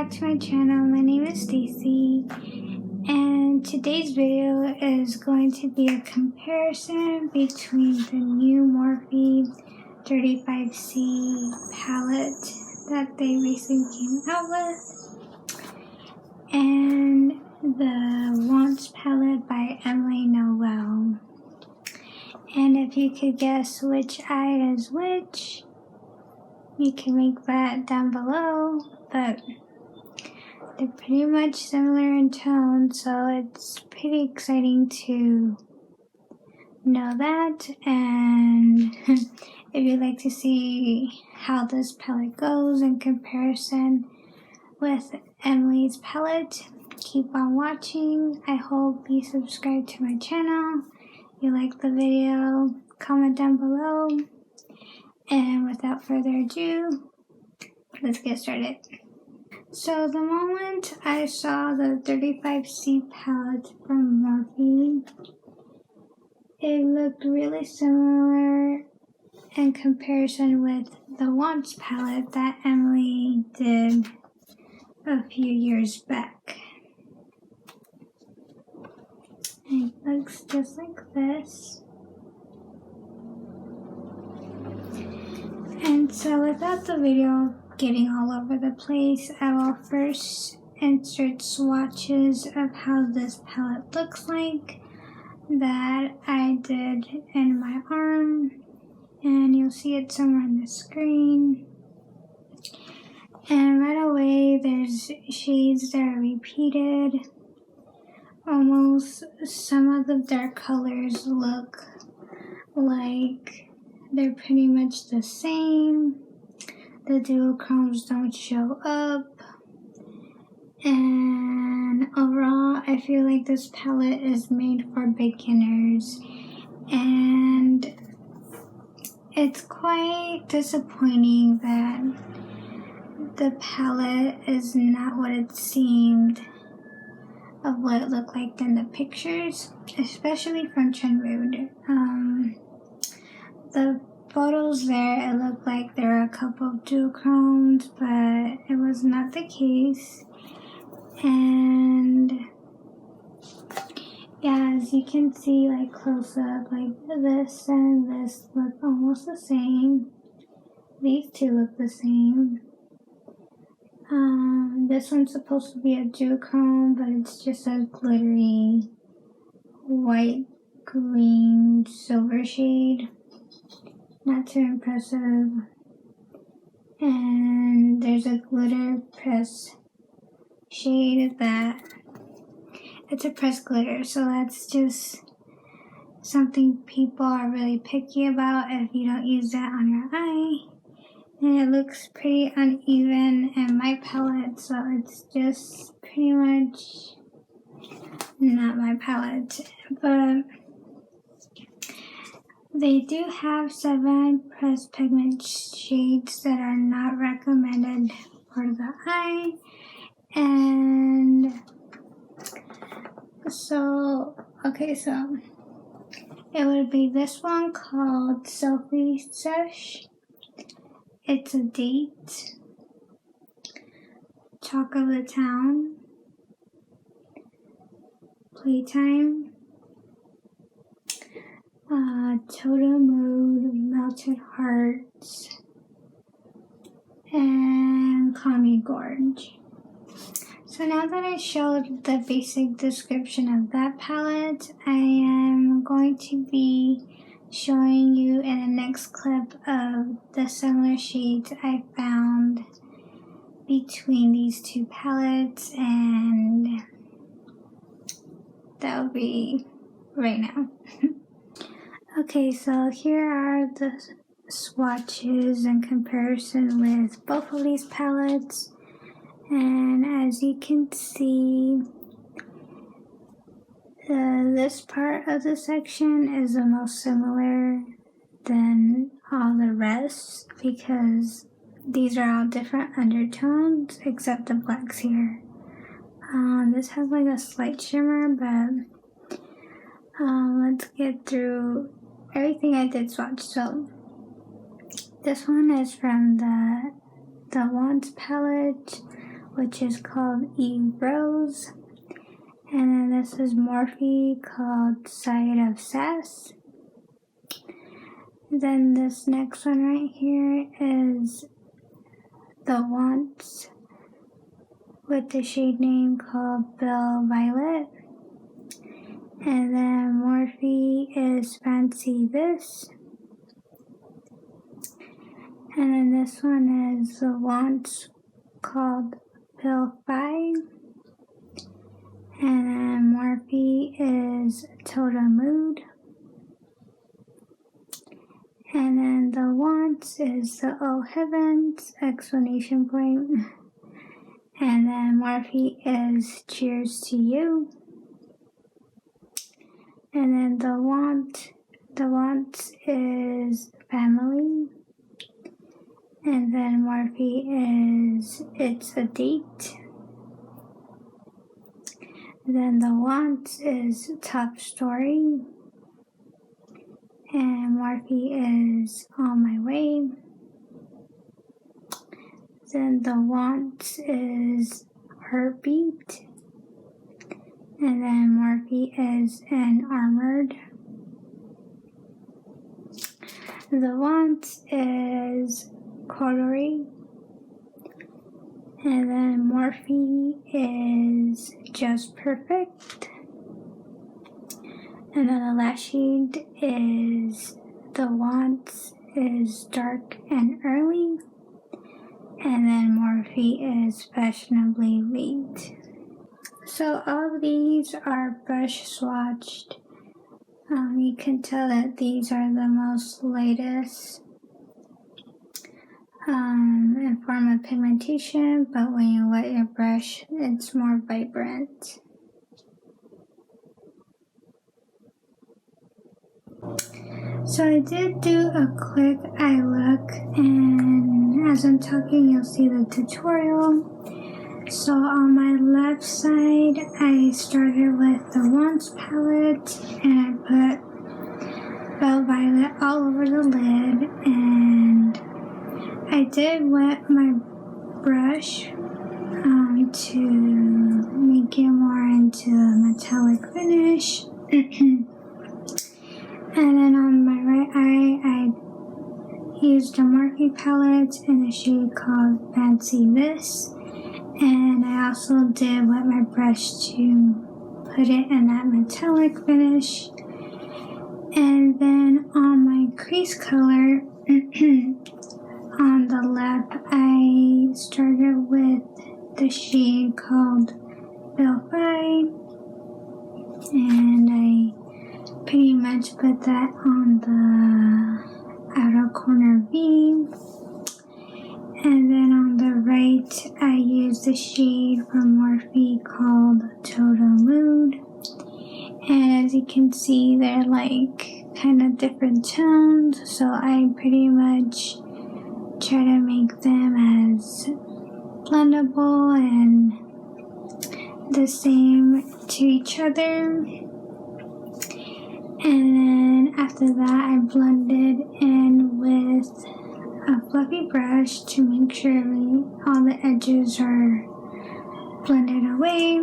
back to my channel. My name is Stacy, and today's video is going to be a comparison between the new Morphe 35C palette that they recently came out with and the Wants palette by Noel. And if you could guess which eye is which, you can make that down below, but they're pretty much similar in tone, so it's pretty exciting to know that. And if you'd like to see how this palette goes in comparison with Emily's palette, keep on watching. I hope you subscribe to my channel. You like the video, comment down below. And without further ado, let's get started. So the moment I saw the 35C palette from Morphe, it looked really similar in comparison with the Wants palette that Emily did a few years back. It looks just like this. And so without the video getting all over the place, I will first insert swatches of how this palette looks like that I did in my arm, and you'll see it somewhere on the screen. And right away there's shades that are repeated. Almost some of the dark colors look like they're pretty much the same. The duochromes don't show up. And overall, I feel like this palette is made for beginners. And it's quite disappointing that the palette is not what it seemed of what it looked like in the pictures, especially from Trendmood. The photos there, it looked like there were a couple of duochromes, but it was not the case. And yeah, as you can see, like close up, like this and this look almost the same. These two look the same. This one's supposed to be a duochrome, but it's just a glittery white, green, silver shade. Not too impressive. And there's a glitter press shade that it's a pressed glitter, so that's just something people are really picky about if you don't use that on your eye. And it looks pretty uneven in my palette, so it's just pretty much not my palette. But they do have 7 pressed pigment shades that are not recommended for the eye. And so, so it would be this one called Selfie Sesh. It's a date. Talk of the Town. Playtime. Totem Mood, Melted Hearts, and Kami Gorge. So now that I showed the basic description of that palette, I am going to be showing you in the next clip of the similar shades I found between these two palettes, and that will be right now. Okay, so here are the swatches in comparison with both of these palettes. And as you can see, this part of the section is the most similar than all the rest because these are all different undertones except the blacks here. This has like a slight shimmer, but let's get through everything I did swatch. So this one is from the Wants palette, which is called Eve Rose. And then this is Morphe called Side of Sass. Then this next one right here is the Wants with the shade name called Belle Violet. And then Morphe is Fancy This. And then this one is the Wants called Belle Fi. And then Morphe is Total Mood. And then the Wants is the Oh Heavens! Exclamation point. And then Morphe is Cheers to You. And then the Wants is Family. And then Morphe is It's a Date. Then the Wants is Top Story. And Morphe is On My Way. Then the Wants is Heartbeat. And then Morphe is An Armored. The Wants is Corduroy. And then Morphe is Just Perfect. And then the last shade is the Wants is Dark and Early. And then Morphe is Fashionably Late. So all of these are brush swatched. You can tell that these are the most lightest in form of pigmentation, but when you wet your brush, it's more vibrant. So I did do a quick eye look, and as I'm talking, you'll see the tutorial. So on my left side, I started with the Wants palette, and I put Belle Violet all over the lid, and I did wet my brush to make it more into a metallic finish. And then on my right eye, I used a Morphe palette in a shade called Fancy This. And I also did wet my brush to put it in that metallic finish. And then on my crease color, on the left, I started with the shade called Belle Fi. And I pretty much put that on the outer corner V. And then on the right, I used the shade from Morphe called Total Mood. And as you can see, they're like kind of different tones. So I pretty much try to make them as blendable and the same to each other. And then after that, I blended in with a fluffy brush to make sure all the edges are blended away.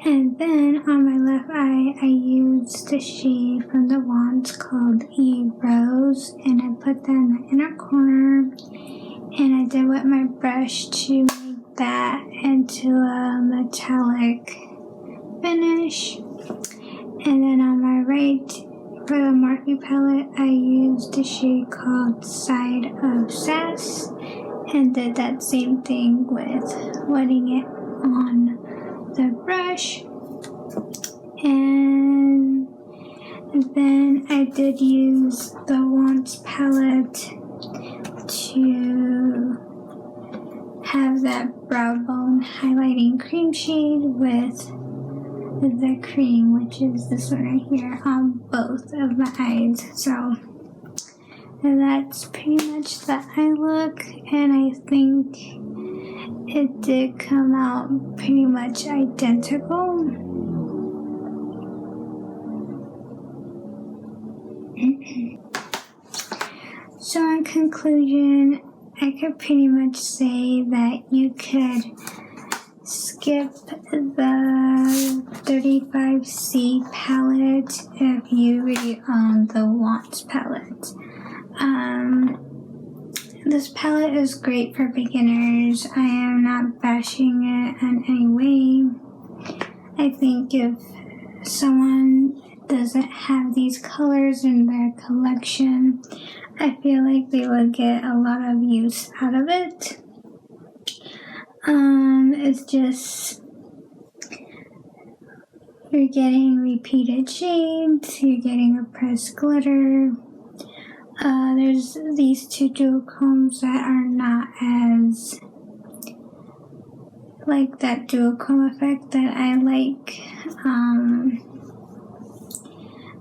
And then on my left eye, I used the shade from the Wants called Eve Rose, and I put that in the inner corner, and I did wet my brush to make that into a metallic finish. And then on my right, for the Morphe palette, I used the shade called Side of Sass and did that same thing with wetting it on the brush. And then I did use the Wants palette to have that brow bone highlighting cream shade with the cream, which is this one right here, on both of my eyes. So that's pretty much the eye look, and I think it did come out pretty much identical. So in conclusion, I could pretty much say that you could skip the 35C palette if you really own the Wants palette. This palette is great for beginners. I am not bashing it in any way. I think if someone doesn't have these colors in their collection, I feel like they would get a lot of use out of it. It's just, you're getting repeated shades, you're getting a pressed glitter. There's these two duochromes that are not as like that duochrome effect that I like.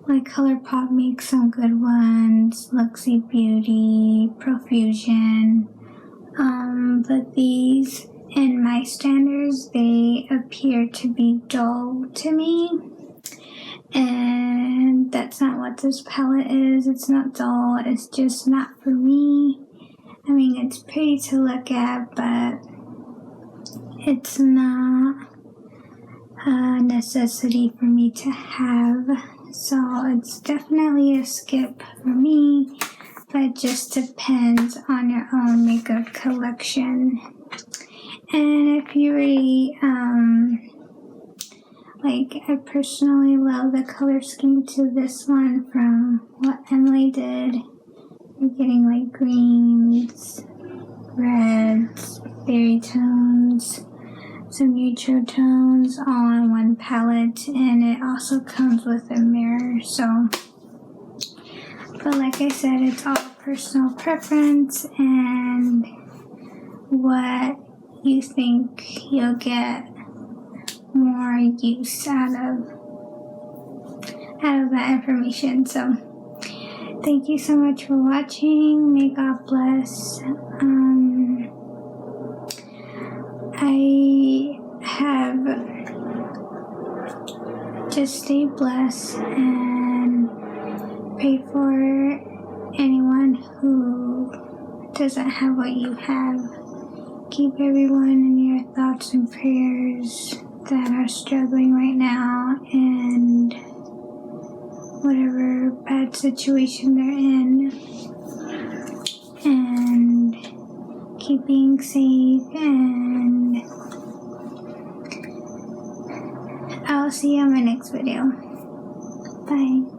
Like ColourPop makes some good ones, Luxy Beauty, Profusion. But these, in my standards, they appear to be dull to me. And that's not what this palette is. It's not dull, it's just not for me. I mean, it's pretty to look at, but it's not a necessity for me to have. So it's definitely a skip for me, but it just depends on your own makeup collection. And if you really, like, I personally love the color scheme to this one from what Emily did. You're getting like greens, reds, berry tones, some neutral tones all in one palette, and it also comes with a mirror. So, but like I said, it's all personal preference and what you think you'll get more use out of that information. So thank you so much for watching. May God bless. I have just stay blessed and pray for anyone who doesn't have what you have. Keep everyone in your thoughts and prayers that are struggling right now and whatever bad situation they're in, and keep being safe, and I'll see you on my next video. Bye.